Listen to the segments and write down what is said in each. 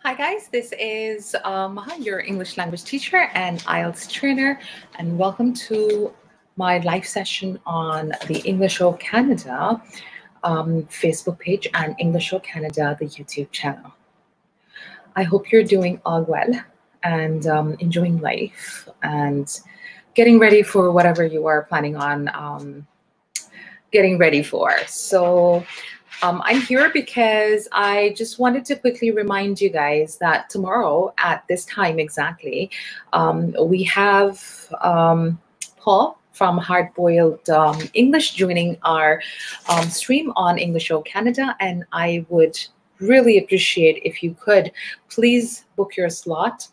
Hi guys, this is Maha, your English language teacher and IELTS trainer, and welcome to my live session on the English Show Canada Facebook page and English Show Canada, the YouTube channel. I hope you're doing all well and enjoying life and getting ready for whatever you are planning on getting ready for. So I'm here because I just wanted to quickly remind you guys that tomorrow at this time exactly, we have Paul from Hard Boiled English joining our stream on English Show Canada, and I would really appreciate if you could please book your slot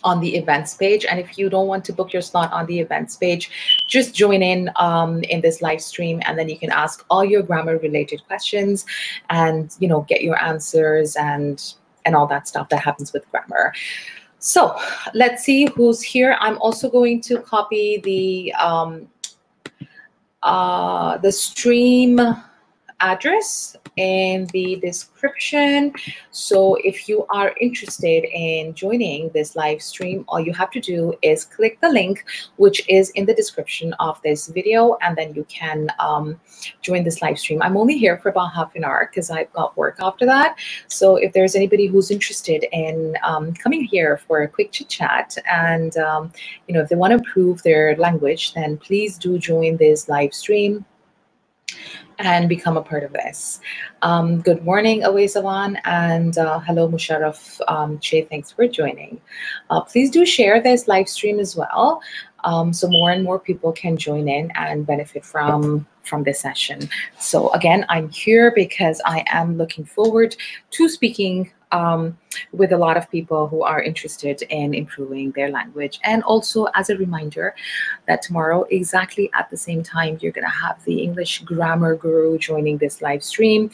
on the events page. And if you don't want to book your slot on the events page, just join in this live stream, and then you can ask all your grammar related questions and get your answers and all that stuff that happens with grammar. So let's see who's here. I'm also going to copy the stream address in the description. So if you are interested in joining this live stream, all you have to do is click the link which is in the description of this video, and then you can join this live stream. I'm only here for about half an hour because I've got work after that. So if there's anybody who's interested in coming here for a quick chit chat and if they want to improve their language, then please do join this live stream and become a part of this. Good morning, Awezawan, and hello, Musharraf Che. Thanks for joining. Please do share this live stream as well, so more and more people can join in and benefit from this session. So again, I'm here because I am looking forward to speaking with a lot of people who are interested in improving their language. And also as a reminder that tomorrow, exactly at the same time, you're going to have the English grammar guru joining this live stream.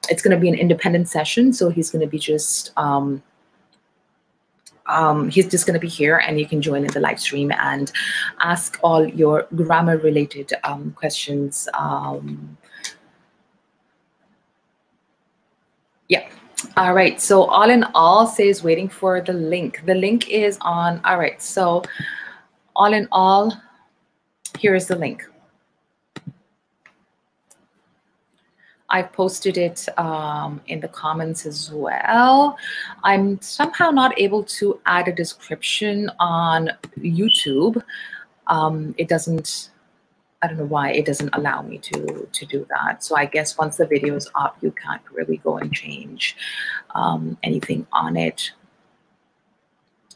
It's going to be an independent session, so he's going to be just he's just going to be here, and you can join in the live stream and ask all your grammar related questions. Yeah. All right. So all in all says waiting for the link. The link is on. All right. So all in all, here is the link. I've posted it in the comments as well. I'm somehow not able to add a description on YouTube. It doesn't, I don't know why it doesn't allow me to do that. So I guess once the video is up, you can't really go and change anything on it.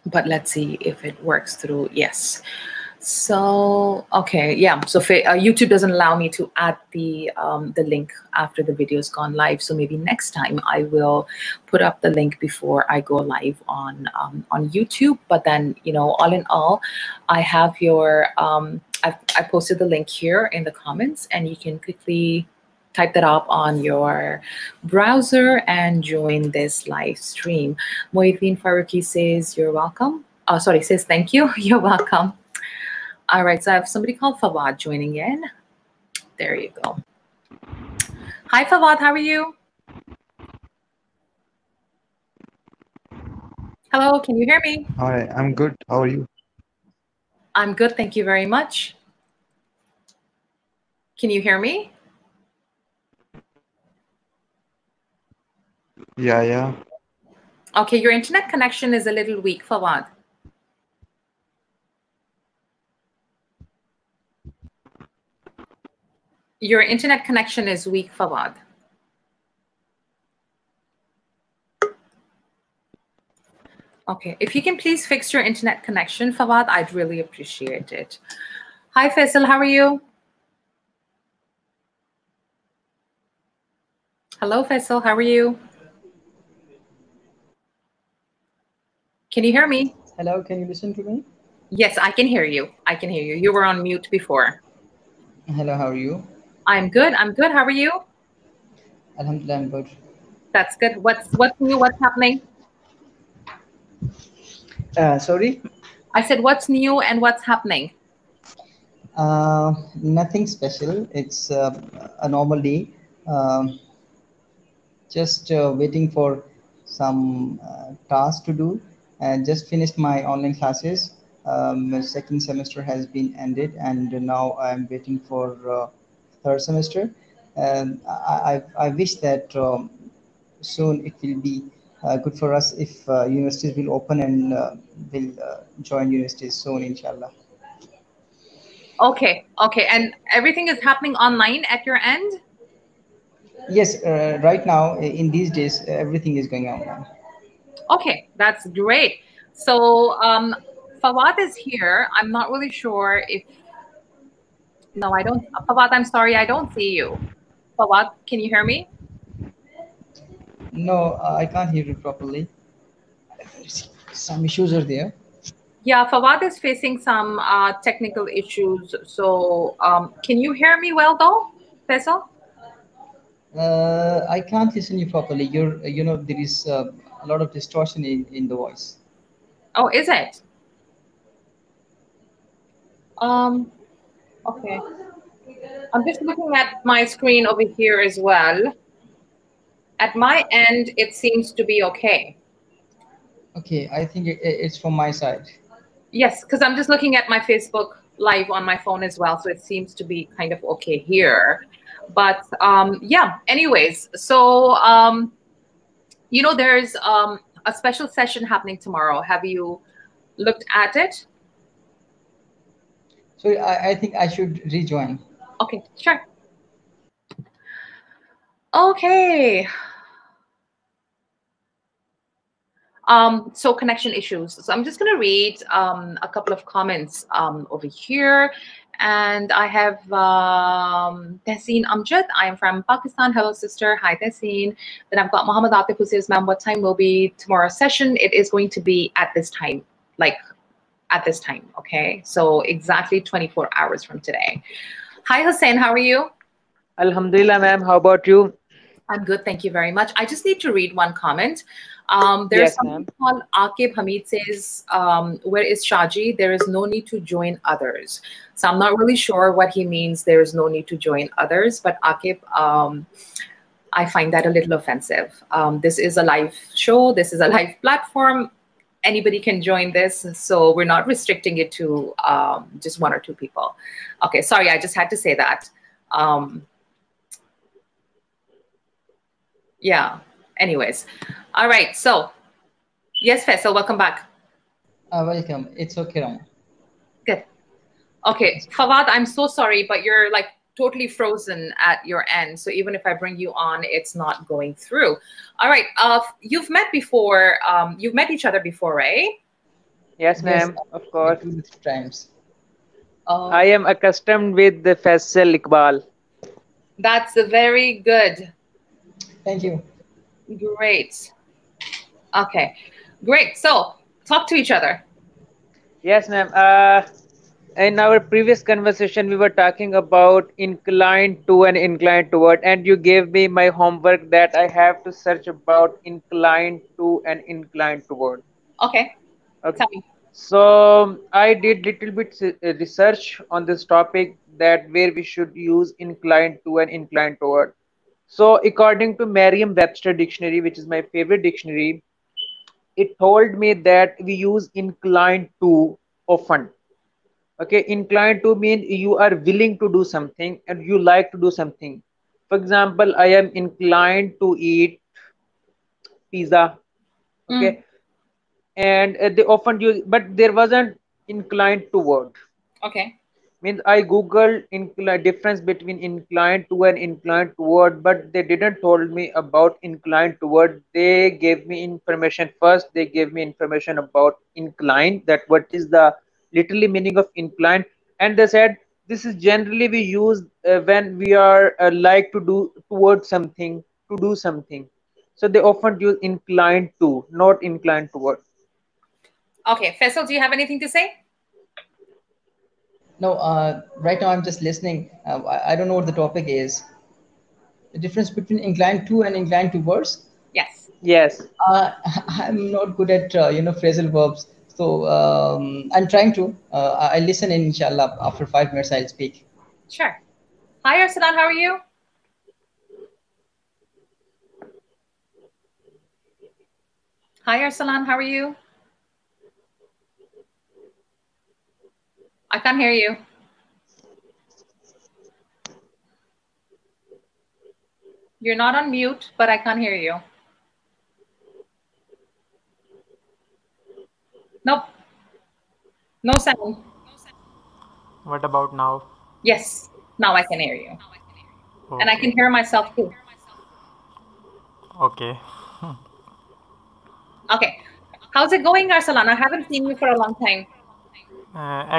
But let's see if it works through. Yes. So okay, yeah. So YouTube doesn't allow me to add the link after the video's gone live. So maybe next time I will put up the link before I go live on YouTube. But then all in all, I have your I posted the link here in the comments, and you can quickly type that up on your browser and join this live stream. Moideen Faruqi says you're welcome. Oh, sorry, says thank you. You're welcome. All right, so I have somebody called Fawad joining in. There you go. Hi, Fawad, how are you? Hello, can you hear me? Hi, I'm good. How are you? I'm good, thank you very much. Can you hear me? Yeah. Okay, your internet connection is a little weak, Fawad. Your internet connection is weak, Fawad. Okay, if you can please fix your internet connection, Fawad, I'd really appreciate it. Hi, Faisal, how are you? Hello, Faisal, how are you? Can you hear me? Hello, can you listen to me? Yes, I can hear you. I can hear you. You were on mute before. Hello, how are you? I'm good. I'm good. How are you? Alhamdulillah, I'm good. That's good. What's new? What's happening? Sorry? I said, what's new and what's happening? Nothing special. It's a normal day. Just waiting for some tasks to do. And just finished my online classes. My second semester has been ended, and now I'm waiting for third semester. And I wish that soon it will be good for us if universities will open and will join universities soon, inshallah. Okay, okay. And everything is happening online at your end? Yes, right now in these days everything is going online. Okay, that's great. So Fawad is here. I'm not really sure if, no, I don't. Fawad, I'm sorry, I don't see you. Fawad, can you hear me? No, I can't hear you properly. Some issues are there. Yeah, Fawad is facing some technical issues. So can you hear me well though, Faisal? I can't listen you properly. There is a lot of distortion in the voice. Oh, is it? Um, okay. I'm just looking at my screen over here as well. At my end, it seems to be okay. Okay, I think it's from my side. Yes, because I'm just looking at my Facebook Live on my phone as well, so it seems to be kind of okay here. But yeah, anyways, so there's a special session happening tomorrow. Have you looked at it? So I think I should rejoin. Okay, sure. Okay. So connection issues. So I'm just going to read a couple of comments over here. And I have Tehseen Amjad. I am from Pakistan. Hello, sister. Hi, Tehseen. Then I've got Muhammad Atif who says, ma'am, what time will be tomorrow's session? It is going to be at this time, like at this time, okay? So exactly 24 hours from today. Hi, Hussein. How are you? Alhamdulillah, ma'am. How about you? I'm good, thank you very much. I just need to read one comment. There's Yes, something ma'am. called Akib Hamid says, where is Shaji? There is no need to join others. So I'm not really sure what he means, there is no need to join others. But Akib, I find that a little offensive. This is a live show. This is a live platform. Anybody can join this. So we're not restricting it to just one or two people. Okay, sorry, I just had to say that. Yeah, anyways. All right, so yes, Faisal, welcome back. Welcome. It's okay, Rama. Good. Okay, Fawad, I'm so sorry, but you're like totally frozen at your end. So even if I bring you on, it's not going through. All right, you've met before. You've met each other before, right? Yes, Yes, ma'am. Of course. 2 times. I am accustomed with the Faisal Iqbal. That's very good. Thank you. Great. Okay, great. So talk to each other. Yes, ma'am. In our previous conversation, we were talking about inclined to and inclined toward, and you gave me my homework that I have to search about inclined to and inclined toward. Okay, Okay. tell me. So I did little bit research on this topic, that where we should use inclined to and inclined toward. So according to Merriam-Webster dictionary, which is my favorite dictionary, it told me that we use inclined to often. Okay, inclined to mean you are willing to do something and you like to do something. For example, I am inclined to eat pizza. Okay, and they often use, but there wasn't inclined toward. Okay. Means I googled difference between inclined to and inclined toward, but they didn't told me about inclined toward. They gave me information first. They gave me information about inclined, that what is the literally meaning of inclined, and they said this is generally we use when we are like to do towards something, to do something. So they often use inclined to, not inclined toward. Okay, Faisal, do you have anything to say? No, right now I'm just listening. I don't know what the topic is. The difference between inclined to and inclined towards. Yes. Yes. I'm not good at phrasal verbs, so I'm trying to. I listen in, inshallah. After 5 minutes, I'll speak. Sure. Hi, Arsalan, how are you? Hi, Arsalan. How are you? I can't hear you. You're not on mute, but I can't hear you. Nope. No sound. What about now? Yes. Now I can hear you. And I can Okay. hear myself too. Okay. Okay. How's it going, Arsalan? I haven't seen you for a long time.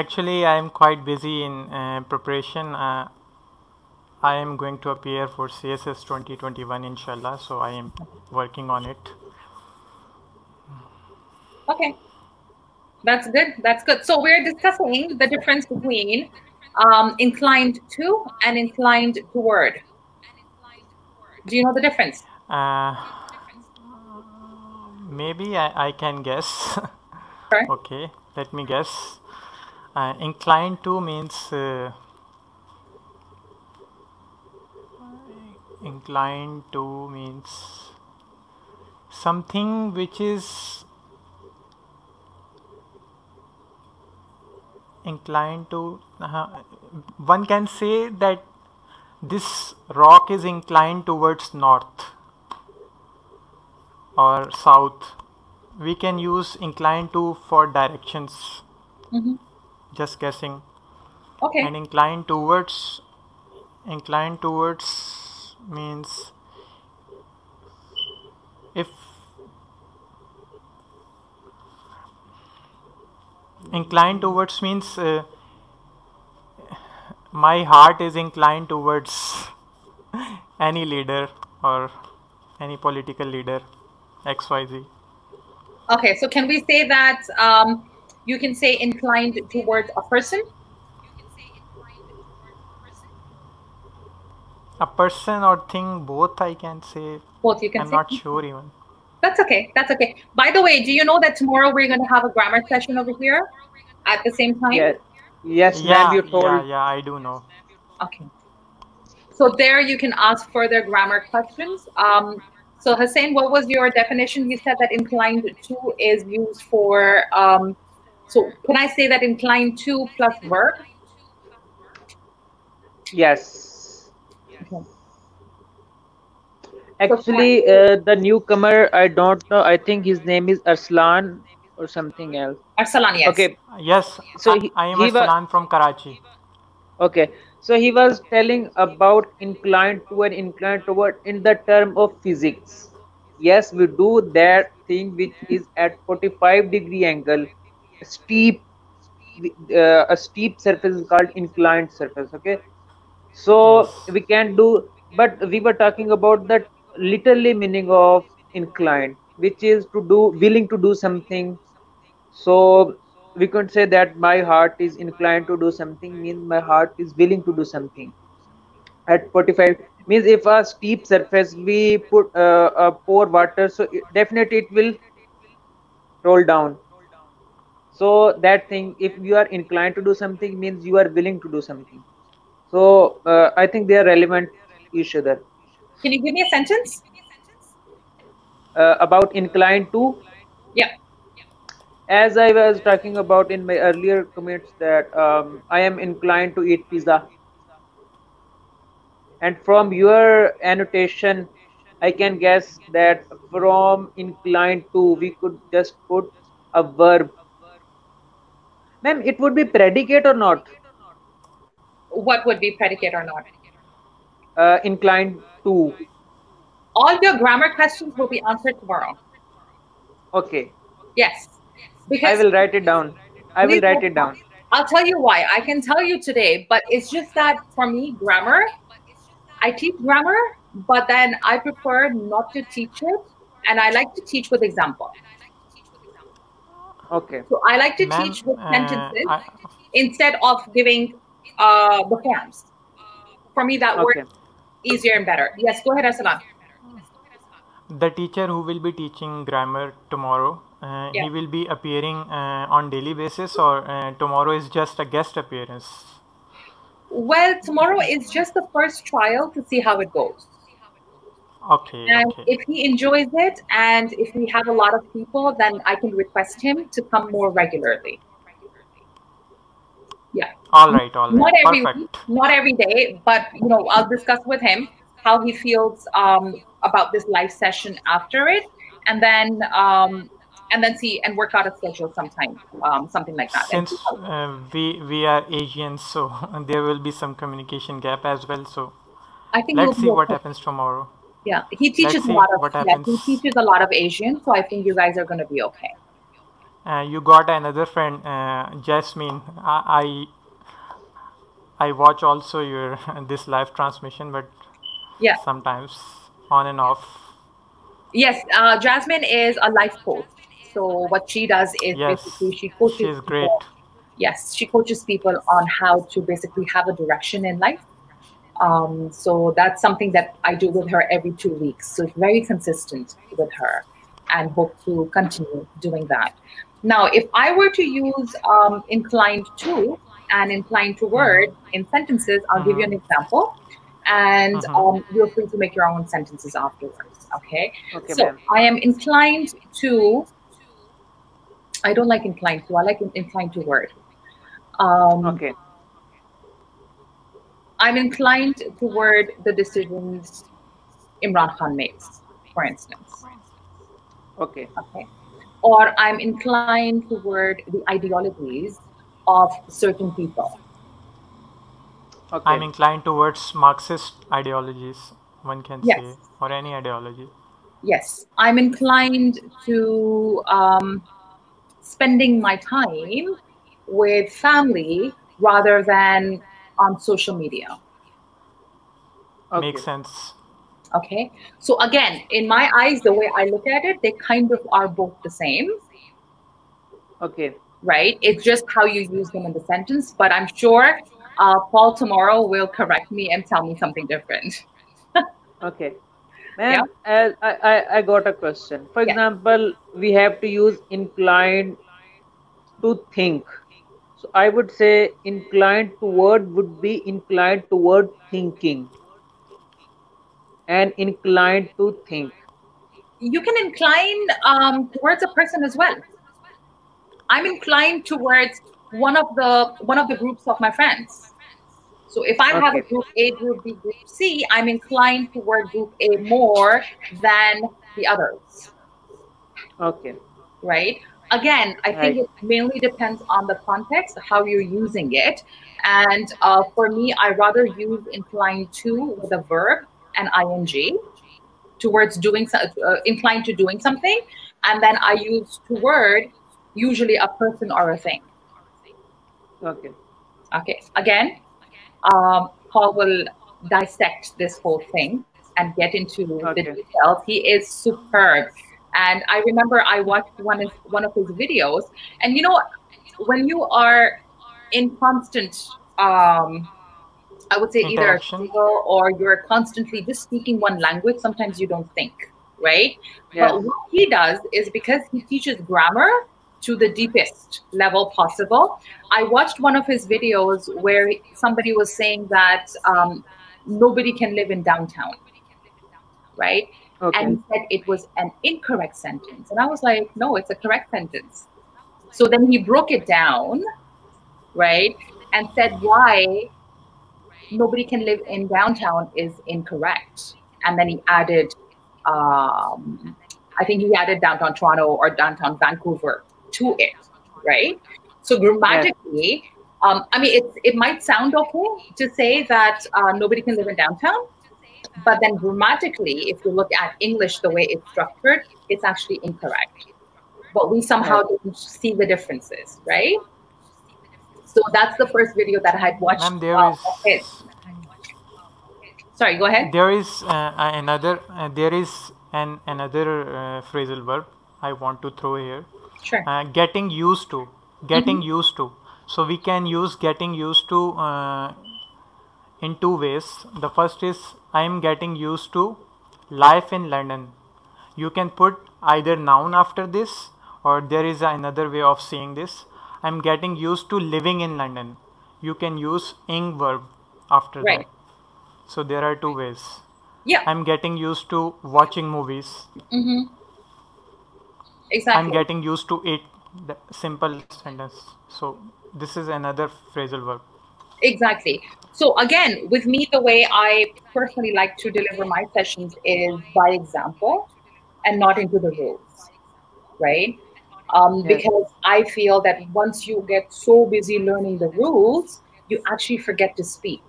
Actually, I am quite busy in preparation. I am going to appear for CSS 2021, inshallah. So I am working on it. Okay. That's good. That's good. So we're discussing the difference between inclined to and inclined toward. Do you know the difference? Maybe I can guess. Sure. Okay, let me guess. Inclined to means something which is inclined to. One can say that this rock is inclined towards north or south. We can use inclined to for directions. Mhm. Just guessing. Okay. And inclined towards means if inclined towards means my heart is inclined towards any leader or any political leader, XYZ. Okay. So can we say that you can say inclined towards a person? A person or thing, both I can say. Both you can I'm say. not sure even. That's okay. That's okay. By the way, do you know that tomorrow we're going to have a grammar session over here at the same time? Yeah. Yes, ma'am. You told. Yeah, I do know. Okay. So there you can ask further grammar questions. So Hussein, what was your definition? You said that inclined to is used for, so can I say that inclined to plus verb? Yes. Okay. Actually, the newcomer, I don't know. I think his name is Arslan or something else. Arsalan, yes. Okay. Yes, So I am he was Arsalan from Karachi. okay. So he was telling about inclined to and inclined toward in the term of physics. Yes, we do that thing which is at 45-degree angle, steep. A steep surface is called inclined surface. Okay. So Yes. we can do, but we were talking about that literally meaning of inclined, which is to do, willing to do something. So we could say that my heart is inclined to do something, means my heart is willing to do something. At 45 means if a steep surface we put pour water, so definitely it will roll down. So that thing, if you are inclined to do something, means you are willing to do something. So I think they are relevant each other. Can you give me a sentence? About inclined to, Yeah. as I was talking about in my earlier comments, that I am inclined to eat pizza. And from your annotation, I can guess that from inclined to, we could just put a verb. Ma'am, it would be predicate or not? What would be predicate or not? Inclined to. All your grammar questions will be answered tomorrow. Okay. Yes. I Because will write it down. I will please write write it it down. down. I'll tell you why. I can tell you today, but it's just that for me, grammar, I teach grammar, but then I prefer not to teach it. And I like to teach with example. Okay. So I like to Ma'am, teach with sentences instead of giving the forms. For me, that Okay. works easier and better. Yes, go ahead, Arsalan. the teacher who will be teaching grammar tomorrow, Yeah. he will be appearing on daily basis, or tomorrow is just a guest appearance? Well, tomorrow is just the first trial to see how it goes. Okay, And okay. if he enjoys it, and if we have a lot of people, then I can request him to come more regularly. Yeah. All right, all right. Not every week, Perfect. not every day, but I'll discuss with him how he feels about this live session after it, and then see and work out a schedule sometime, something like that, and see Since how it goes. we are Asians, so there will be some communication gap as well. So I think you'll let's be see what okay. happens tomorrow. Yeah, he Let's teaches a see lot of what yeah, he happens. teaches a lot of Asian, so I think you guys are going to be okay. You got another friend, Jasmine. I watch also your this live transmission, but Yeah. sometimes on and off. Yes, Jasmine is a life coach. So what she does is Yes, basically she coaches she's great. people. Yes, she coaches people on how to basically have a direction in life. So that's something that I do with her every 2 weeks. So it's very consistent with her, and hope to continue doing that. Now, if I were to use inclined to and inclined toward Mm-hmm. in sentences, I'll give you an Mm-hmm. example, and Mm-hmm. you're free to make your own sentences afterwards. Okay. Okay, So ma'am. I am inclined to. I don't like inclined to. I like inclined toward. Um, Okay. I'm inclined toward the decisions Imran Khan makes, for instance. Okay. Okay. Or I'm inclined toward the ideologies of certain people. I'm Okay. inclined towards Marxist ideologies, one can say, Yes. or any ideology. Yes. I'm inclined to spending my time with family rather than on social media. Okay. Makes sense. Okay. So again, in my eyes, the way I look at it, they kind of are both the same, Okay. right? It's just how you use them in the sentence. But I'm sure Paul tomorrow will correct me and tell me something different. Okay. Yeah. Ma'am, as I got a question. For Yeah. example, we have to use inclined to think. So I would say inclined toward would be inclined toward thinking and inclined to think. You can incline towards a person as well. I'm inclined towards one of the groups of my friends. So if I have a Okay. group A, group B, group C, I'm inclined toward group A more than the others, Okay. right? Again, I think Right. it mainly depends on the context, how you're using it. And for me, I rather use inclined to with a verb and ing towards inclined to doing something, and then I use toward usually a person or a thing. Okay. Okay. Again, Paul will dissect this whole thing and get into the Okay. details. He is superb. And I remember I watched one of his videos, and when you are in constant, I would say either a Interaction. struggle or you're constantly just speaking one language, sometimes you don't think, right? Yes. But what he does is, because he teaches grammar to the deepest level possible. I watched one of his videos where somebody was saying that nobody can live in downtown, right? Okay. And he said it was an incorrect sentence. And I was like, no, it's a correct sentence. So then he broke it down, right? And said why nobody can live in downtown is incorrect. And then he added, I think he added downtown Toronto or downtown Vancouver to it, right? So Yes. grammatically, I mean, it might sound okay to say that nobody can live in downtown, but then grammatically, if you look at English the way it's structured, it's actually incorrect. But we somehow Right. don't see the differences, right? So that's the first video that I had watched Ma'am, there of is his. Sorry, go ahead. there is another there is another phrasal verb I want to throw here. Sure. Getting used to. Getting used to. So we can use getting used to in two ways. The first is I am getting used to life in London. You can put either noun after this, or there is another way of saying this. I'm getting used to living in London. You can use ing verb after Right. that. So there are two ways. Yeah. I'm getting used to watching movies. Mm-hmm. I'm Exactly. getting used to it. The simple sentence. So this is another phrasal verb. Exactly. So again, with me, the way I personally like to deliver my sessions is by example and not into the rules, right? Yes. Because I feel that once you get so busy learning the rules, you actually forget to speak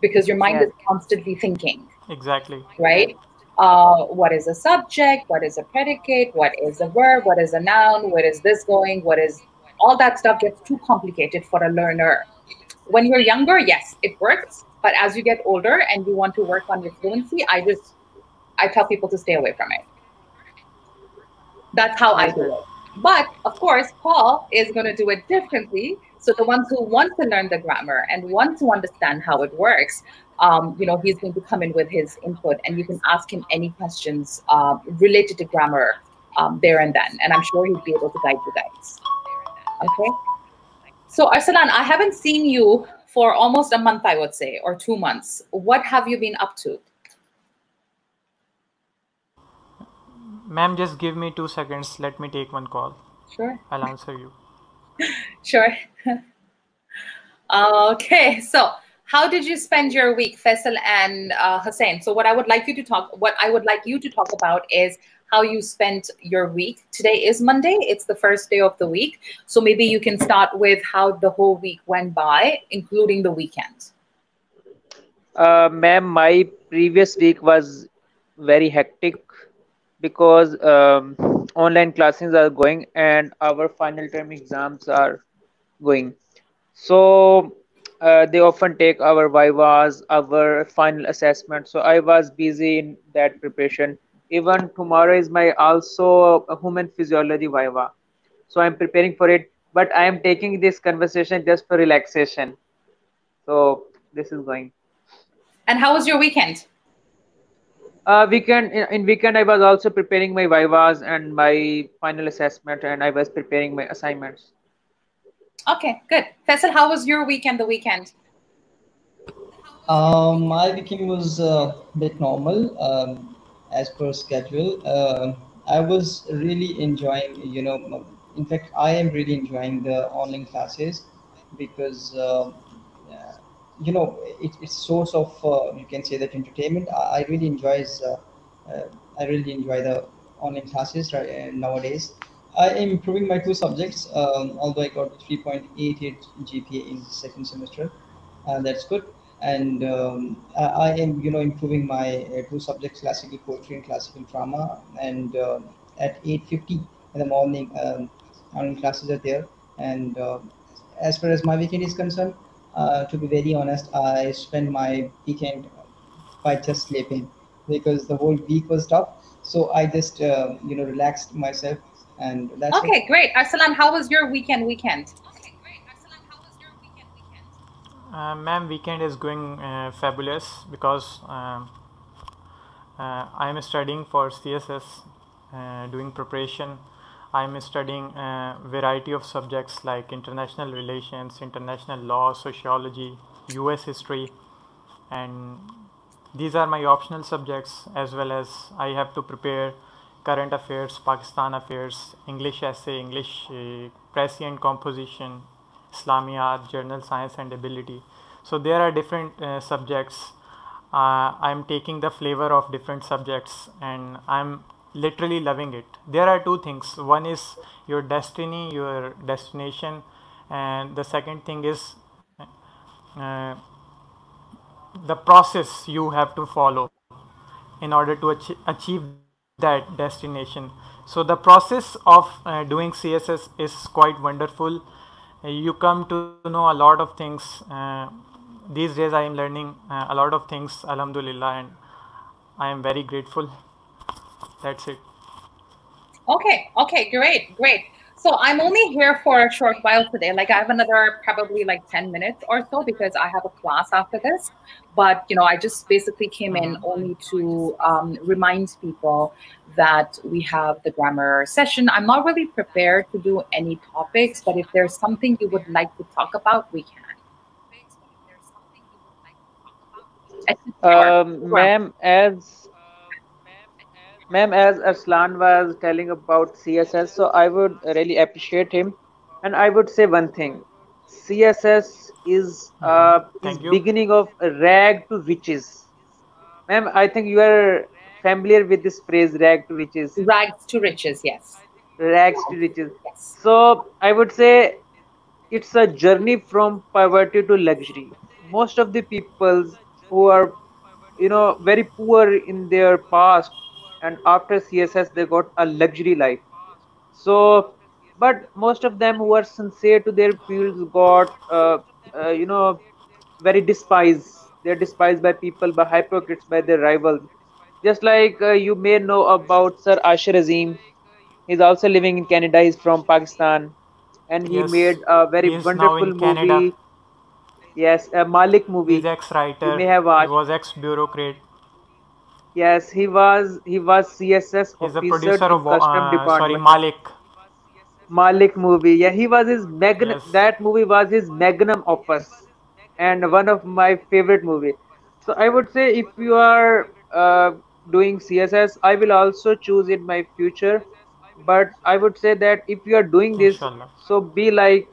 because your mind Yes. is constantly thinking, Exactly. Yes. right? What is a subject? What is a predicate? What is a verb? What is a noun? Where is this going? What is all that stuff gets too complicated for a learner. When you're younger, yes, it works. But as you get older and you want to work on your fluency, I tell people to stay away from it. That's how I Yes, do sir. it. But of course, Paul is going to do it differently. So the ones who want to learn the grammar and want to understand how it works, he's going to come in with his input, and you can ask him any questions related to grammar there and then. And I'm sure he'll be able to guide you guys. Okay. So Arsalan, I haven't seen you for almost a month, I would say, or 2 months. What have you been up to? Ma'am, just give me 2 seconds. Let me take one call. Sure. I'll answer you. Sure. Okay, so how did you spend your week, Faisal and Hussein? So what I would like you to talk about is how you spent your week. Today is Monday; it's the first day of the week. So maybe you can start with how the whole week went by, including the weekend. Ma'am, my previous week was very hectic because online classes are going and our final term exams are going. So they often take our vivas, our final assessment. So I was busy in that preparation. Even tomorrow is my also a human physiology viva. So I'm preparing for it, but I am taking this conversation just for relaxation. So this is going. And how was your weekend? Weekend in weekend I was also preparing my vivas and my final assessment, and I was preparing my assignments. Okay, good. Faisal, how was your weekend? The weekend. My weekend was a bit normal, as per schedule. I was really enjoying, in fact, I am really enjoying the online classes because, uh, it's source of, you can say that entertainment. I really uh, I really enjoy the online classes right, nowadays. I am improving my two subjects, although I got 3.88 GPA in the second semester. That's good. And I am, improving my two subjects, classical poetry and classical drama. And at 8:50 in the morning, online classes are there. And as far as my weekend is concerned, to be very honest, I spend my weekend by just sleeping because the whole week was tough. So I just, relaxed myself, and that's it. Okay, great. Arsalan, how was your weekend? Weekend. Ma'am, weekend is going fabulous because I am studying for CSS, doing preparation. I am studying a variety of subjects like international relations, international law, sociology, US history, and these are my optional subjects, as well as I have to prepare current affairs, Pakistan affairs, English essay, English prescient composition, Islamiyat, journal science and ability. So there are different subjects. I'm taking the flavor of different subjects and I'm literally loving it. There are two things. One is your destiny, your destination, and the second thing is uh, the process you have to follow in order to achieve that destination. So the process of doing CSS is quite wonderful. You come to know a lot of things. These days I am learning a lot of things, alhamdulillah, and I am very grateful. That's it. Okay, great, great. So I'm only here for a short while today. Like I have another probably like 10 minutes or so because I have a class after this. But I just basically came in only to remind people that we have the grammar session. I'm not really prepared to do any topics, but if there's something you would like to talk about, we can. Except your program. Ma'am, as Arslan was telling about CSS, so I would really appreciate him, and I would say one thing: CSS is Thank you. beginning of a rag to riches. Ma'am, I think you are familiar with this phrase, rag to riches, Rags to riches, yes. rags to riches. Yes. So I would say it's a journey from poverty to luxury. Most of the peoples who are very poor in their past, and after CSS they got a luxury life. So but most of them who are sincere to their fields got you know very despised. They're despised by people, by hypocrites, by their rivals. Just like you may know about Sir Ashir Azim. He's also living in Canada. He's from Pakistan, and he Yes, made a he very is now in wonderful Canada. movie. Yes, a Malik He's movie. You may ex-writer. have He watched. was ex-bureaucrat. Yes, he was CSS He's a officer producer to of custom sorry, department. Malik. Malik movie. Yeah, he was his magnum. Yes, That movie was his magnum opus, and one of my favorite movie. So I would say if you are doing CSS, I will also choose in my future. But I would say that if you are doing this, inshallah. so be like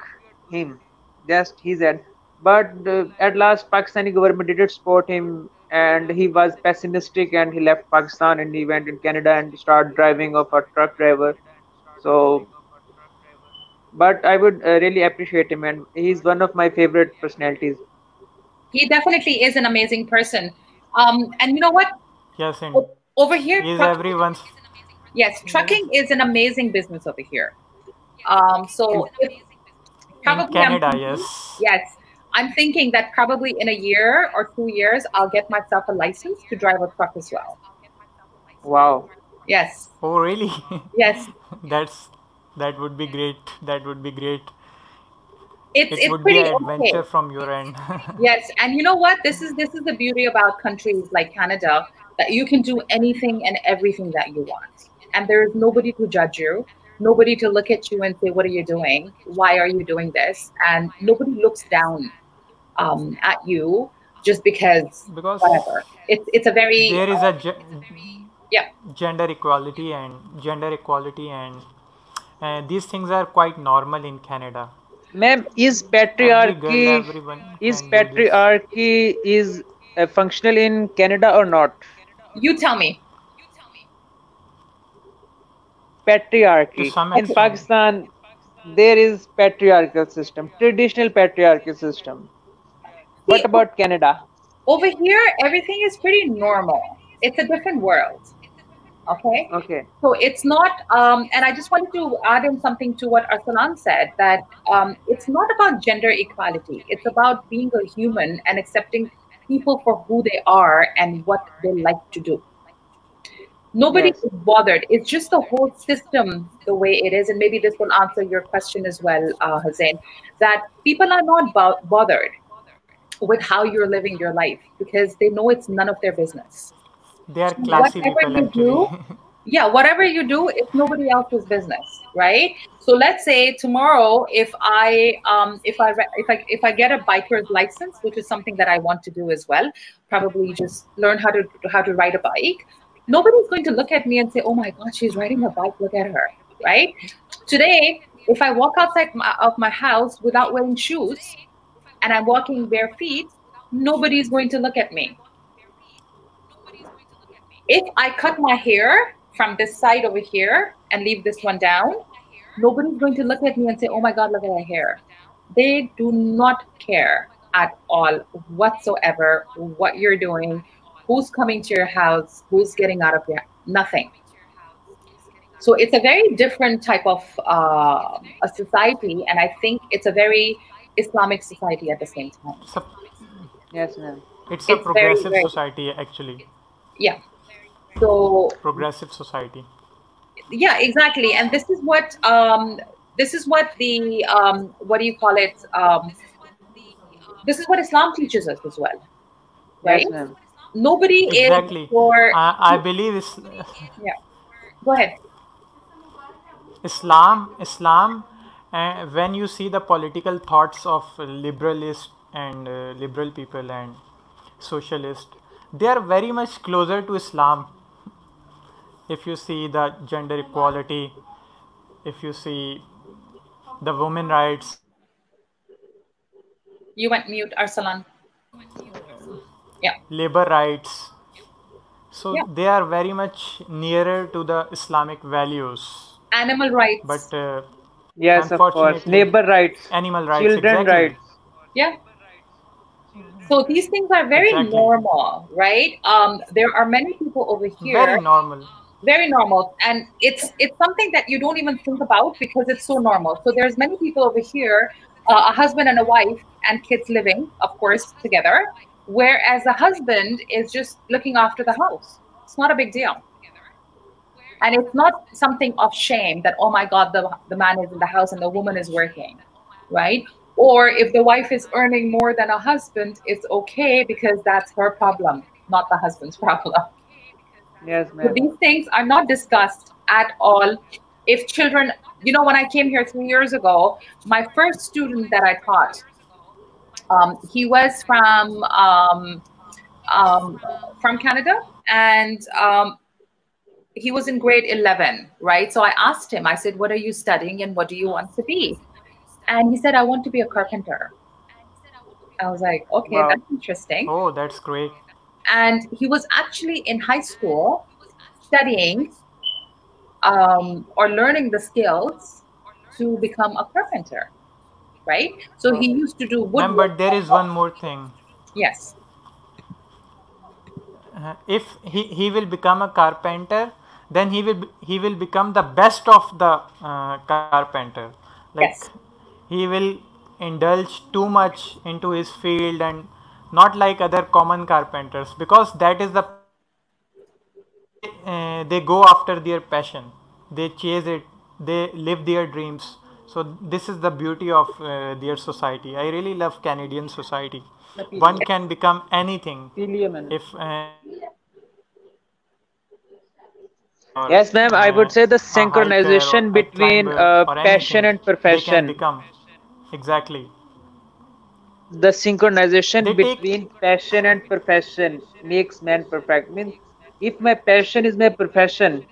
him. Just he said. But at last, Pakistani government didn't support him, and he was pessimistic, and he left Pakistan and he went in Canada and started driving of a truck driver. So but I would really appreciate him, and he's one of my favorite personalities. He definitely is an amazing person. And you know what? Yes, and Over here, he is everyone's yes, trucking is an amazing business over here. So if in probably I'm Canada. thinking, Yes. yes, I'm thinking that probably in a year or 2 years, I'll get myself a license to drive a truck as well. Wow. Yes, Oh, really? yes, That's that would be great. That would be great. it's It it's would be pretty an okay. adventure from your end. Yes, and you know what? This is the beauty about countries like Canada, that you can do anything and everything that you want. And there is nobody to judge you, nobody to look at you and say, "What are you doing? Why are you doing this?" And nobody looks down at you just because Because whatever. It's a very there is a yeah. gender equality and these things are quite normal in Canada. Ma'am, Every girl, everyone is can do this patriarchy is functional in Canada or not? You tell me. to Patriarchy some in Okay. extent. Pakistan, there is patriarchal system, traditional patriarchal system. What See, about Canada? over here, everything is pretty normal. It's a different world. Okay. Okay. So it's not, and I just wanted to add in something to what Arsalan said, that it's not about gender equality. It's about being a human and accepting people for who they are and what they like to do. Nobody Yes. is bothered. It's just the whole system the way it is. And maybe this will answer your question as well, Hussein, that people are not bothered with how you're living your life because they know it's none of their business. They are So classy whatever people you actually. do, yeah, whatever you do, it's nobody else's business, right? So let's say tomorrow, if I get a biker's license, which is something that I want to do as well, probably just learn how to ride a bike. Nobody's going to look at me and say, "Oh my God, she's riding a bike. Look at her," right? Today, if I walk outside of my house without wearing shoes and I'm walking bare feet, nobody's going to look at me. If I cut my hair from this side over here and leave this one down, nobody's going to look at me and say, "Oh my God, look at her hair." They do not care at all whatsoever what you're doing, who's coming to your house, who's getting out of your nothing. So it's a very different type of a society, and I think it's a very Islamic society at the same time. it's a Yes, ma'am. it's a It's very, progressive very, society actually. yeah. So Progressive society. yeah, exactly. And this is what the what do you call it? This is what Islam teaches us as well, right? Yes, ma'am. Nobody is Exactly. for I believe yeah. Go ahead. Islam, when you see the political thoughts of liberalist and liberal people and socialist, they are very much closer to Islam. If you see the gender equality, if you see the women rights, You went mute, Arsalan. Yeah. labor rights, so Yeah. they are very much nearer to the Islamic values. Animal rights. But Yes, of course. unfortunately, Neighbor rights, animal rights, children exactly. rights. Yeah. So these things are very Exactly. normal, right? There are many people over here, Very normal. very normal, and it's something that you don't even think about because it's so normal. So there's many people over here, a husband and a wife and kids living, of course, together, whereas the husband is just looking after the house. It's not a big deal. And it's not something of shame that, oh my God, the man is in the house and the woman is working, right? Or if the wife is earning more than a husband, it's okay because that's her problem, not the husband's problem. Yes, So ma'am. these things are not discussed at all. If children, when I came here 3 years ago, my first student that I taught, he was from Canada, and he was in grade 11, right? So I asked him, I said, what are you studying and what do you want to be? And he said, I want to be a carpenter. I was like, okay, Wow. that's interesting. Oh, that's great. And he was actually in high school studying or learning the skills to become a carpenter, right? So he used to do Ma'am, woodwork. but there is one more thing. Yes. If he will become a carpenter, then he will become the best of the carpenter. Like Yes. he will indulge too much into his field and not like other common carpenters, because that is the they go after their passion, they chase it, they live their dreams. So this is the beauty of their society. I really love Canadian society. One can become anything if Yes, ma'am. I would say the a hiker or synchronization a between climber or passion anything, and they can profession. become. Exactly. The synchronization They take between passion and profession makes man perfect. Means if my passion is my profession,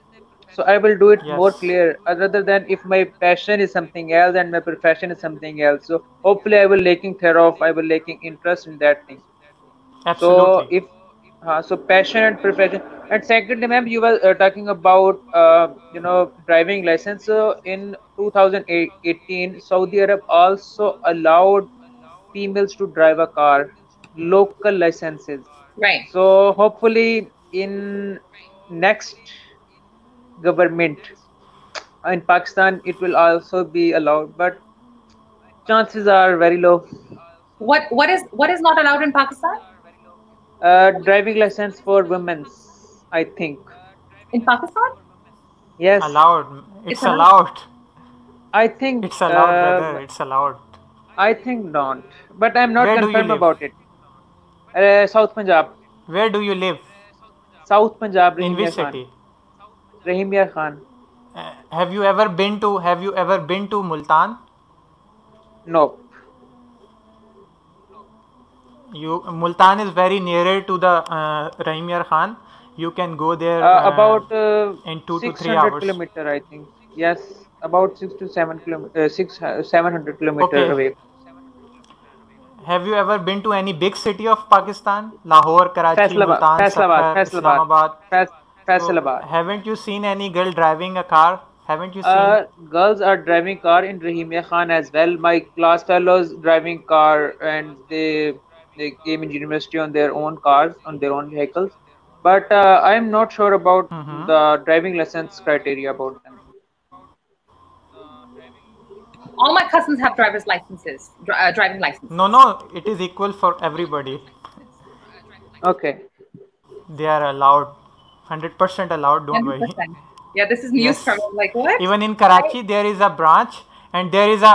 so I will do it more yes, clear, rather than if my passion is something else and my profession is something else. So hopefully I will lacking thereof, I will lacking interest in that thing. So absolutely. if so passion and profession. And secondly, ma'am, you were talking about driving license. So in 2018, Saudi Arab also allowed females to drive a car, local licenses. Right. So hopefully in next government in Pakistan it will also be allowed, but chances are very low. What is not allowed in Pakistan? Driving license for women's, I think. In Pakistan? Yes, Allowed. It's It's allowed. allowed. I think It's allowed, brother. It's allowed. I think don't, but I'm not Where do you confirmed live? about it. South Punjab, Where do you live? South Punjab, In which Rahimia Khan, city? Rahimia Khan. Have you ever been to Multan? No, Multan is very nearer to the Rahim Yar Khan. You can go there about in 2 to 3 600 hours. kilometer, I think. Yes, about 6 to 7 kilometer, 700 kilometer Okay. away. Have you ever been to any big city of Pakistan? Lahore, Karachi, Faisalabad, Multan, Faisalabad, Sakhar, Islamabad. So, Faisalabad. haven't you seen any girl driving a car? Haven't you seen? Girls are driving car in Rahimia Khan as well. My class fellows driving car, and they came in university on their own cars, on their own vehicles. But I'm not sure about Mhm. the driving license criteria about them. All my cousins have driver's licenses, driving licenses. No, it is equal for everybody. Okay. They are allowed, 100% allowed. Don't worry. 100%. Yeah, this is news Yes. from me. Like what? Even in Karachi, there is a branch, and there is a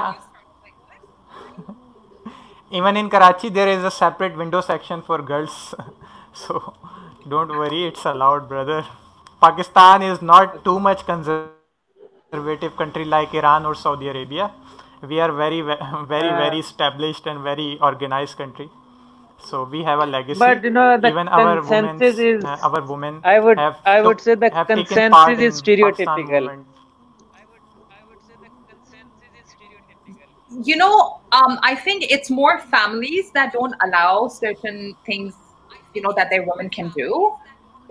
even in Karachi there is a separate window section for girls. So don't worry, it's allowed, brother. Pakistan is not too much conservative country like Iran or Saudi Arabia. We are very established and very organized country. So we have a legacy. But the Even our consensus is, women I would have I would say the have taken consensus part is in Pakistan stereotypical. movement. I think it's more families that don't allow certain things, that their women can do.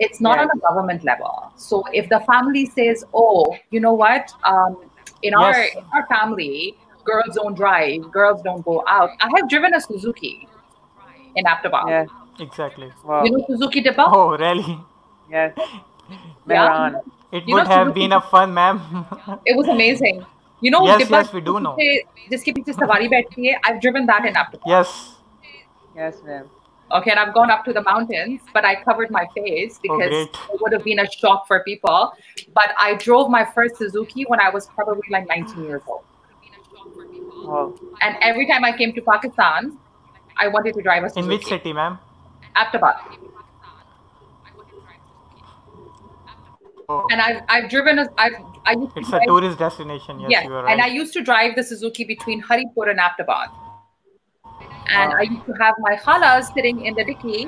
It's not on Yes. a government level. So if the family says, "Oh, you know what? In our Yes, in our family, girls don't drive, girls don't go out." I have driven a Suzuki in Ahmedabad. Yeah. exactly. You Wow. know Suzuki Dibba? Oh, really? Yes. Yeah. Mehran. It You know would have Suzuki. been a fun, ma'am. It was amazing. Yes, Dibba yes, we do know. जिसके पीछे सवारी बैठती है, I've driven that in Ahmedabad. Yes. Yes, ma'am. Okay, and I've gone up to the mountains, but I covered my face Oh, because great. it would have been a shock for people. But I drove my first Suzuki when I was probably like 19 years old. Wow. And every time I came to Pakistan, I wanted to drive a In which Suzuki. city, ma'am? Ahmedabad. Oh, And I've driven I used to it's a drive, tourist destination. Yes, yes, you are and I right. used to drive the Suzuki between Haripur and Ahmedabad. And Wow. I used to have my khalas sitting in the dicky,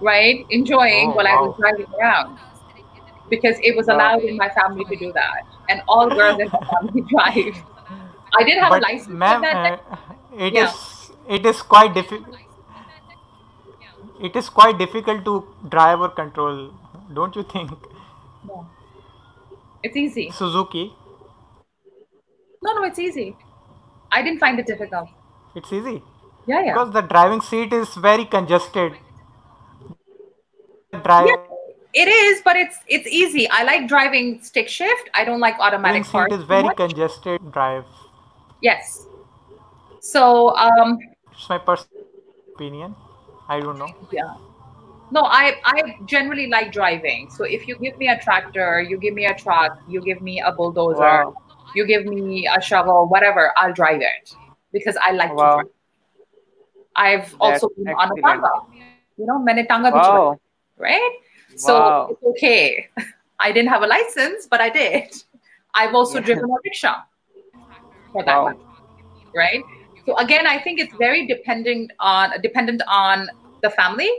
right, enjoying Oh, while I was wow. driving around because it was Wow. allowed in my family to do that. And all girls in my family drive. I did have a But, license at ma'am, that time. it Yeah. is quite difficult. It is quite difficult to drive or control, don't you think? No. It's easy. Suzuki, No, it's easy. I didn't find it difficult. it's easy Yeah. because the driving seat is very congested. Yeah, Driving it is, but it's easy. I like driving stick shift. I don't like automatic seat cars is too very much. congested. Drive. Yes. So It's my personal opinion. I don't know. yeah. No, I generally like driving. So if you give me a tractor, you give me a truck, you give me a bulldozer, Wow. you give me a shovel, whatever, I'll drive it because I like to Wow. drive. I've That's also been on a excellent. tanga. मैंने tanga भी चलाया, Wow. right? So Wow. it's okay. I didn't have a license, but I did. I've also Yeah. driven a rickshaw for that Wow. matter, right? So again, I think it's very dependent on the family,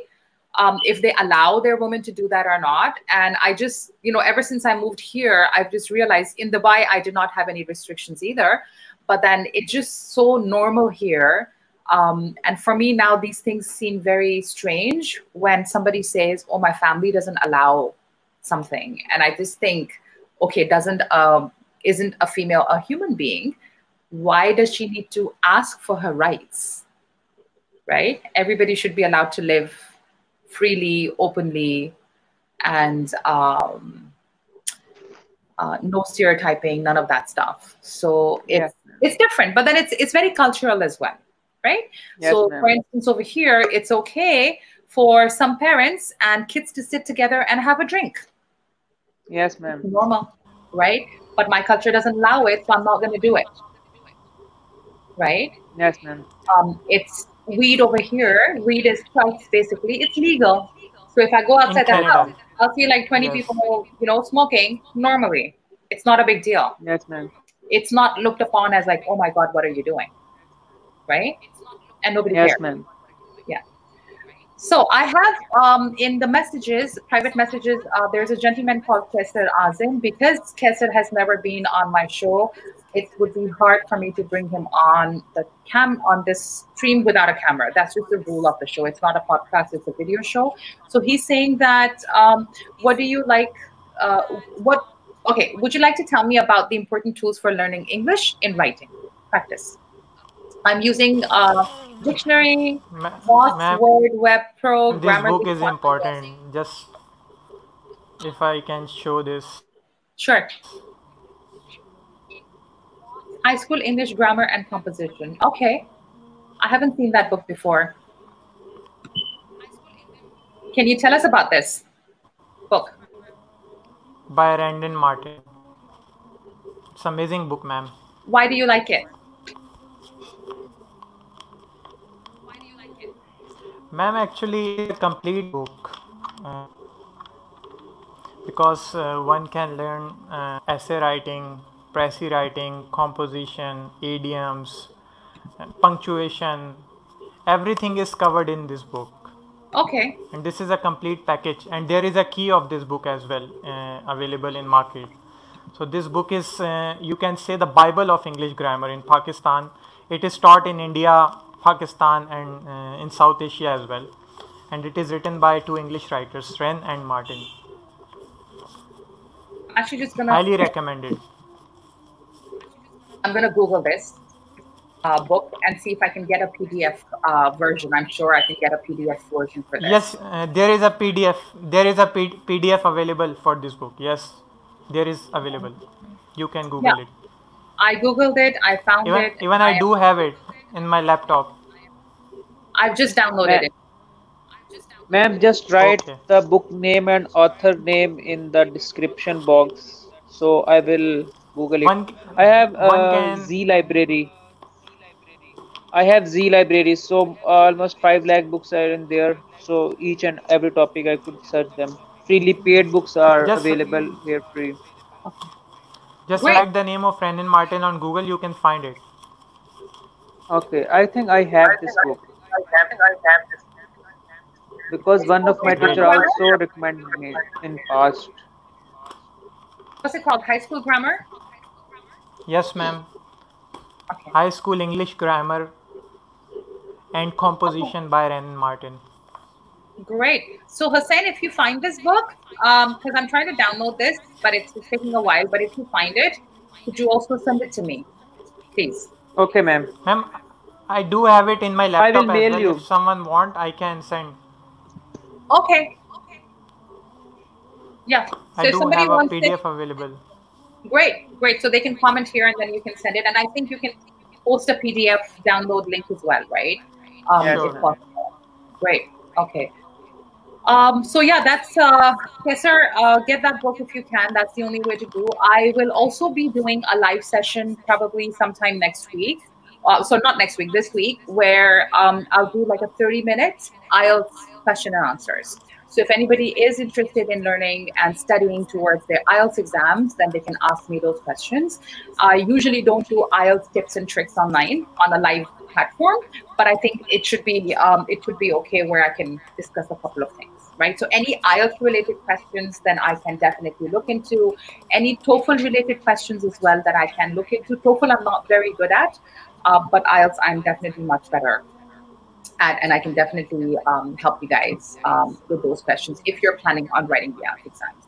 if they allow their women to do that or not. And I just, ever since I moved here, I've just realized in Dubai I did not have any restrictions either. But then it's just so normal here. And for me now, these things seem very strange when somebody says, "Oh, my family doesn't allow something," and I just think, okay, isn't a female a human being? Why does she need to ask for her rights? Right? Everybody should be allowed to live freely, openly, and no stereotyping, none of that stuff. So Yeah. it's different, but then it's very cultural as well, right? Yes, So ma'am. for instance, over here, it's okay for some parents and kids to sit together and have a drink. Yes, ma'am. Normal, right? But my culture doesn't allow it, so I'm not going to do it, right? Yes, ma'am. It's weed over here. Weed is twice basically. It's legal. So if I go In outside the house, Canada. I'll see like 20 Yes. people, smoking normally. It's not a big deal. Yes, ma'am. It's not looked upon as like, oh my God, what are you doing? Right? And nobody Yes, cares. ma'am. Yeah. So I have in the messages, private messages, there's a gentleman called Kesser Azim. Because Kesser has never been on my show, it would be hard for me to bring him on on this stream without a camera. That's just the rule of the show. It's not a podcast, it's a video show. So he's saying that, what do you like? Okay, would you like to tell me about the important tools for learning English in writing practice? I'm using dictionary, Moz, Ma'am, Word, Web Pro, this Grammarly. book is important. Just if I can show this. Sure. High School English Grammar and Composition. Okay. I haven't seen that book before. Can you tell us about this book? By Randon Martin. It's an amazing book, ma'am. Why do you like it? Ma'am, actually, it's a complete book because one can learn essay writing, précis writing, composition, idioms, punctuation. Everything is covered in this book. Okay. and this is a complete package, and there is a key of this book as well available in market. So this book is you can say the Bible of English grammar in Pakistan. It is taught in India, Pakistan, and in South Asia as well, and it is written by two English writers, Wren and Martin. I'm actually just gonna Highly recommended. I'm gonna Google this book and see if I can get a PDF version. I'm sure I can get a PDF version for this. Yes, there is a PDF. There is a PDF available for this book. Yes, there is available. You can Google Yeah. it. I Googled it. I found it. Even I do have it in my laptop. I've just downloaded it. Ma'am, just write Okay. the book name and author name in the description box. So I will Google it. One I have one can Z Library. I have Z Library, so almost 5 lakh books are in there. So each and every topic I could search them. Freely paid books are just available here free. just Great. write the name of Wren and Martin on Google. You can find it. Okay, I think I have this book because one of my Great. teacher also recommended me in past. What's it called? High school grammar? Yes, ma'am. Okay. High School English Grammar and Composition by Wren and Martin. Great. So Hussein, if you find this book, because I'm trying to download this, but it's taking a while. But if you find it, could you also send it to me, please? Okay, ma'am. Ma'am, I do have it in my laptop will as mail well. you. If someone want, I can send. Okay. Yeah. So I if do somebody have a wants PDF it, available. great. So they can comment here and then you can send it. And I think you can post a PDF download link as well, right? Yes, Sure. If ma'am. possible. Great. Okay. So yeah, that's yes, sir. Get that book if you can. That's the only way to do. I will also be doing a live session probably sometime next week. So not next week, this week, where I'll do like a 30 minutes IELTS question and answers. So if anybody is interested in learning and studying towards their IELTS exams, then they can ask me those questions. I usually don't do IELTS tips and tricks online on a live platform, but I think it should be okay where I can discuss a couple of things, right? So any IELTS related questions, then I can definitely look into. Any TOEFL related questions as well that I can look into. TOEFL I'm not very good at, but IELTS I'm definitely much better at, and I can definitely help you guys with those questions if you're planning on writing the IELTS exams.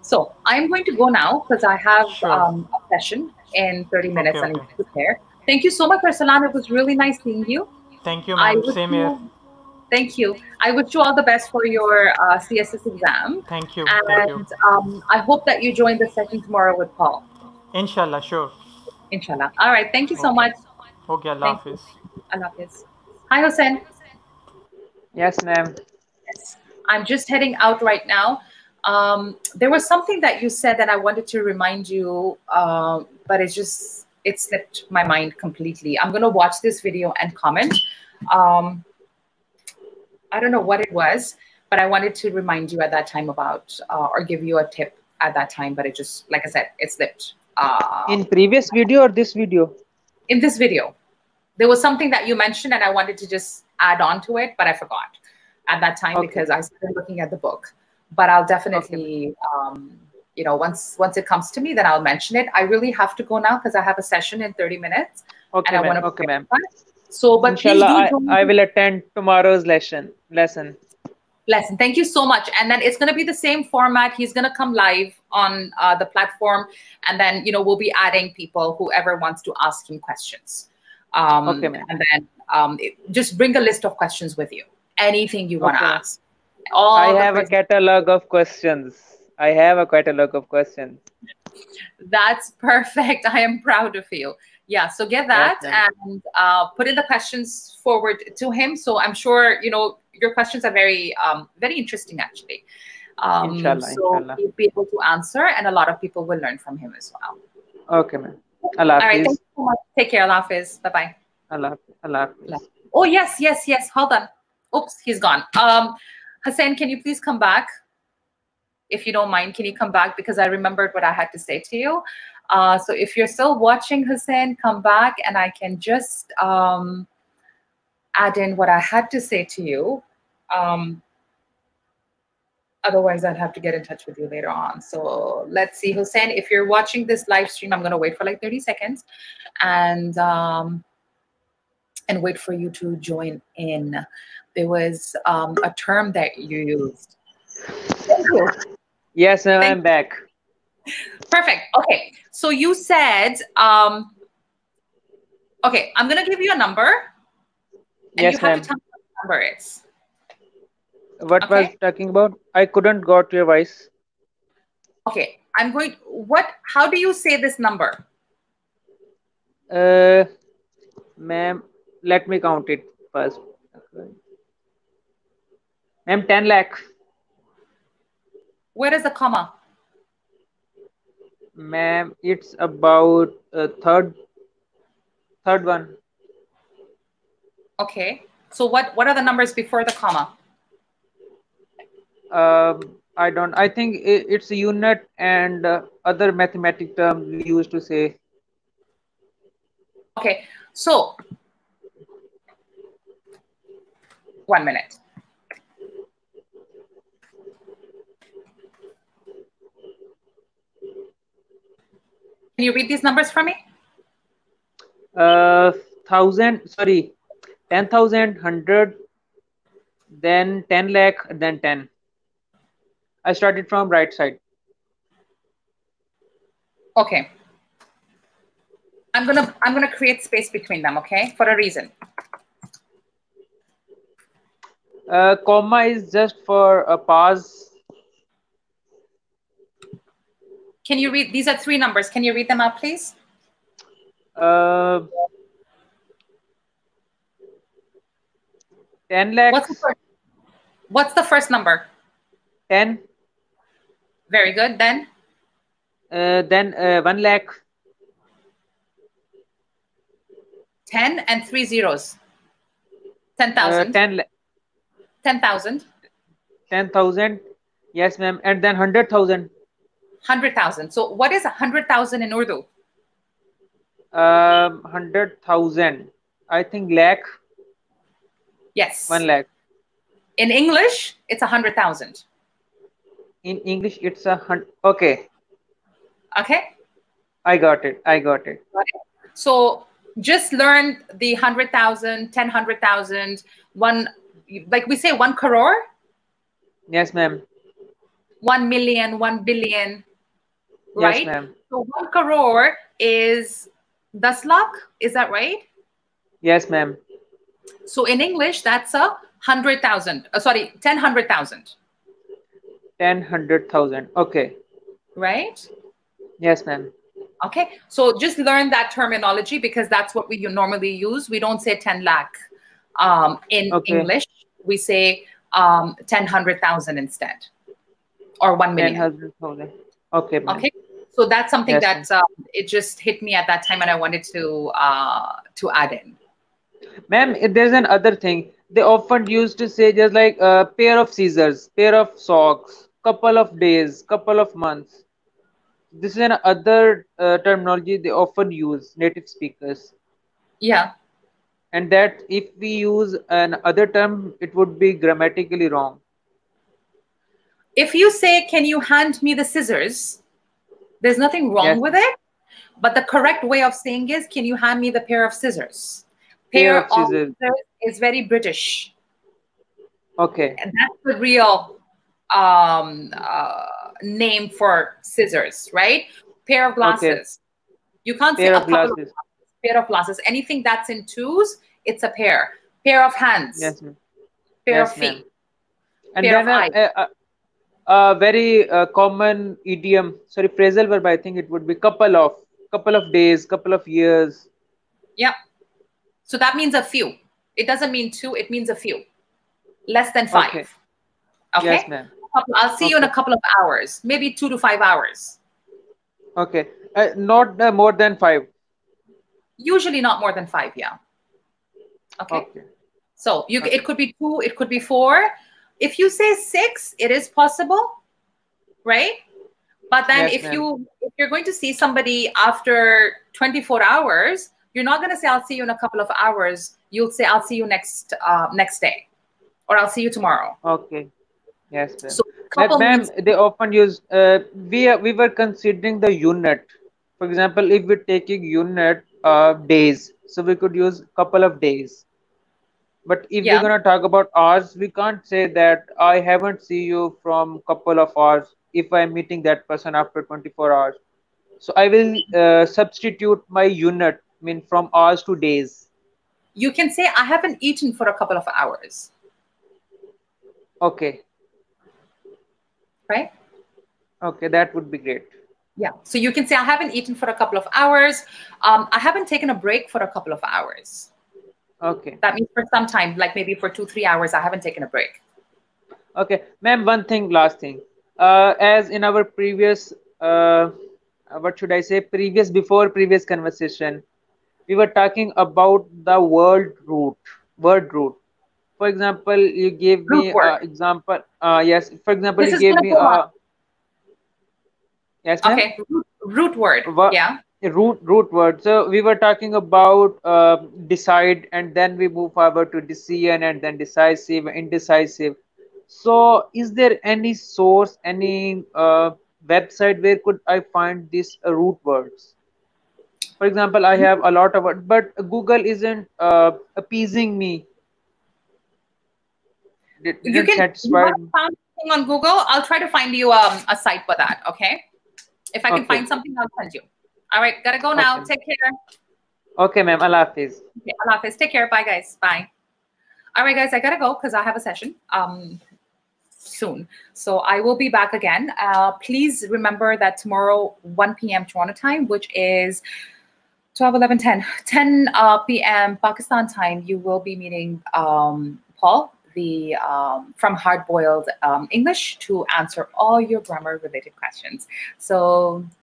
So I'm going to go now because I have Sure. a session in 30 minutes. Okay, I need okay. to prepare. Thank you so much, Arsalan. It was really nice seeing you. Thank you, I ma'am. wish Same here. you, thank you. I wish you all the best for your CSS exam. Thank you. Thank you. And I hope that you join the session tomorrow with Paul. Inshallah, sure. Inshallah. All right. Thank you so Okay. much. Okay, Allah Thank you. Hafiz. Allah Hafiz. Hi, Hussein. Yes, ma'am. I'm just heading out right now. There was something that you said that I wanted to remind you, but it slipped my mind completely. I'm going to watch this video and comment. I don't know what it was, but I wanted to remind you at that time about, or give you a tip at that time, but it just, like I said, it slipped. In previous video or this video? In this video, there was something that you mentioned and I wanted to just add on to it, but I forgot at that time because I started looking at the book. But I'll definitely, once it comes to me, then I'll mention it. I really have to go now because I have a session in 30 minutes. Okay, and I want ma'am. to Okay, ma'am. So, but please Inshallah, do join I will attend tomorrow's lesson. lesson. Thank you so much. And then it's going to be the same format. He's going to come live on the platform. And then, we'll be adding people, whoever wants to ask him questions. Okay, ma'am. And then just bring a list of questions with you. Anything you want to Okay. ask. All I the have a questions. catalog of questions. I have a catalog of questions. That's perfect. I am proud of you. Yeah, so get that Yes, and put in the questions forward to him. So I'm sure, your questions are very, very interesting, actually. Inshallah, so inshallah. he'll be able to answer, and a lot of people will learn from him as well. Okay, ma'am. Allah All right, Hafiz. thank you so much. Take care. Allah Hafiz. Bye-bye. Allah Hafiz. Allah Hafiz. Oh, yes. Hold on. Oops, he's gone. Hussein, can you please come back? If you don't mind, can you come back? Because I remembered what I had to say to you. So if you're still watching, Hussein, come back and I can just add in what I had to say to you. Otherwise, I'd have to get in touch with you later on. So let's see, Hussein, if you're watching this live stream, I'm going to wait for like 30 seconds and wait for you to join in. There was a term that you used. Thank you. Yes, ma'am, I'm back. Perfect. Okay. So you said, okay, I'm going to give you a number. And Yes, you have ma'am. to tell me what the number is. What Okay. was talking about? I couldn't got your voice. Okay. How do you say this number? Ma'am, let me count it first. Ma'am, 10 lakh. Where is the comma? Ma'am, it's about third one. Okay. So what are the numbers before the comma? I think it's a unit and other mathematic term we used to say. Okay. So 1 minute. Can you read these numbers for me? 10,000, sorry, 10,000, 100, then 10 lakh, then 10. I started from right side. Okay. I'm gonna create space between them, okay? For a reason. Comma is just for a pause. Can you read? These are 3 numbers. Can you read them out, please? 10 lakhs. What's the first number? 10. Very good. Then 1 lakh. 10 and 3 zeros. 10,000. 10,000. 10,000. Yes, ma'am. And then 100,000. 100,000. So what is 100,000 in Urdu? 100,000. I think lakh. Yes. 1 lakh. In English, it's 100,000. In English, it's 100. Okay. Okay. I got it. So just learn the 100,000, 10, 100,000, one, like we say 1 crore. Yes, ma'am. 1 million, 1 billion, right? Yes, ma'am. So 1 crore is 10 lakh. Is that right? Yes, ma'am. So in English, that's 100,000. Sorry, 10, 100,000. 10, 100,000. Okay. Right? Yes, ma'am. Okay. So just learn that terminology because that's what we normally use. We don't say 10 lakh in English. We say 10, 100,000 instead, or 1 million. 100,000. Okay, ma'am. Okay. So that's something Yes, that it just hit me at that time, and I wanted to add in. Ma'am, there's another thing. They often used to say just like a pair of scissors, pair of socks, couple of days, couple of months. This is another terminology they often use, native speakers. Yeah. And that if we use another term, it would be grammatically wrong. If you say, can you hand me the scissors? There's nothing wrong with it. But the correct way of saying is, can you hand me the pair of scissors? Pair of scissors is very British. Okay. And that's the real name for scissors, right? Pair of glasses. Okay. You can't say a couple of glasses. Pair of glasses. Anything that's in twos, it's a pair. Pair of hands. Yes, ma'am. Pair of feet. And pair then a very common idiom, sorry, phrasal verb, I think it would be couple of days, couple of years. Yeah. So that means a few. It doesn't mean 2, it means a few. Less than 5. Okay. Yes, ma'am. I'll see you in a couple of hours, maybe 2 to 5 hours. Okay. Not more than 5. Usually not more than 5, yeah. Okay. So it could be 2, it could be 4. If you say 6, it is possible, right? But then if you're going to see somebody after 24 hours, you're not going to say, I'll see you in a couple of hours. You'll say, I'll see you next day. or I'll see you tomorrow. Okay. Yes, ma'am. So couple Ma'am, means they often use we were considering the unit. For example, if we're taking unit days, so we could use couple of days. But if we're yeah. gonna talk about hours, we can't say that I haven't see you from couple of hours if I'm meeting that person after 24 hours. So I will substitute my unit, mean from hours to days. You can say I haven't eaten for a couple of hours, Okay, right? okay, that would be great. Yeah. So you can say I haven't eaten for a couple of hours. I haven't taken a break for a couple of hours. Okay, That means for some time, like maybe for 2-3 hours, I haven't taken a break. okay, ma'am. One thing, last thing. As in our previous, what should I say? Previous conversation, we were talking about the word root. For example, you gave Root me word. example. Yes, for example, This you is gave gonna me go on. yes, ma'am. Okay. Root word. What Yeah. root word? So we were talking about decide, and then we move forward to decision, and then decisive, indecisive. So, is there any source, any website where could I find these root words? For example, I have a lot of it, but Google isn't appeasing me. You Didn't can. You satisfy. haven't found anything on Google. I'll try to find you a site for that. Okay. If I can Okay, find something, I'll send you. All right. Gotta go now. okay, Take care. okay, ma'am. Allah Hafiz. Okay, Allah Hafiz. Take care. Bye, guys. Bye. All right, guys. I gotta go because I have a session soon. So I will be back again. Please remember that tomorrow, 1 p.m. Toronto time, which is 12, 11, 10 p.m. Pakistan time, you will be meeting Paul, the from Hard Boiled English, to answer all your grammar related questions. So